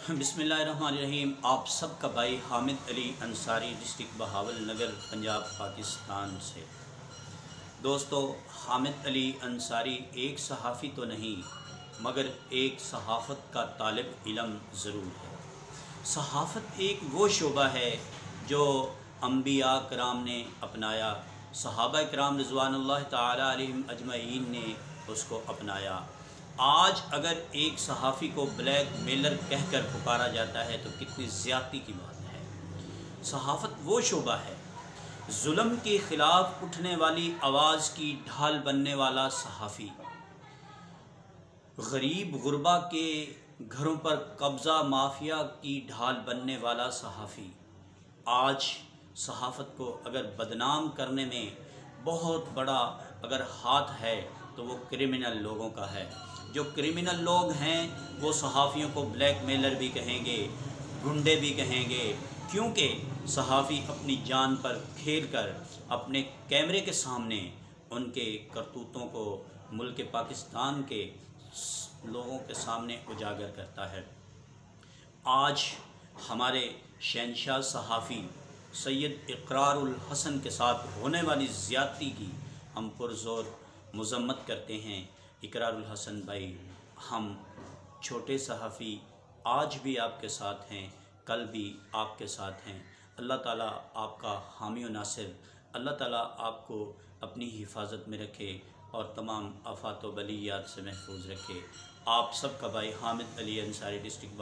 बिस्मिल्लाहिर्रहमानिर्रहीम। आप सबका भाई हामिद अली अंसारी, डिस्ट्रिक्ट बहावलनगर, पंजाब, पाकिस्तान से। दोस्तों, हामिद अली अंसारी एक सहाफ़ी तो नहीं मगर एक सहाफ़त का तालिब इल्म ज़रूर है। सहाफ़त एक वो शोबा है जो अम्बिया कराम ने अपनाया, सहाबा कराम रिज़वानुल्लाह ताला अलैहिम अजमईन ने उसको अपनाया। आज अगर एक सहाफ़ी को ब्लैक मेलर कहकर पुकारा जाता है तो कितनी ज़्यादती की बात है। सहाफ़त वो शोबा है, जुल्म के ख़िलाफ़ उठने वाली आवाज़ की ढाल बनने वाला सहाफ़ी, गरीब गुरबा के घरों पर कब्ज़ा माफिया की ढाल बनने वाला सहाफ़ी। आज सहाफ़त को अगर बदनाम करने में बहुत बड़ा अगर हाथ है तो वो क्रिमिनल लोगों का है। जो क्रिमिनल लोग हैं वो सहाफ़ियों को ब्लैक मेलर भी कहेंगे, गुंडे भी कहेंगे, क्योंकि सहाफ़ी अपनी जान पर खेल कर अपने कैमरे के सामने उनके करतूतों को मुल्क पाकिस्तान के लोगों के सामने उजागर करता है। आज हमारे शहंशाह सहाफ़ी सैयद इकरारुल हसन के साथ होने वाली ज़्यादती की हम पुरज़ोर मज़म्मत करते हैं। इकरारुल हसन भाई, हम छोटे सहाफ़ी आज भी आपके साथ हैं, कल भी आपके साथ हैं। अल्लाह ताला आपका हामी व नासिर, अल्लाह ताला आपको अपनी हिफाजत में रखे और तमाम आफ़ात व बलियात से महफूज रखे। आप सबका भाई हामिद अली अंसारी, डिस्ट्रिक्ट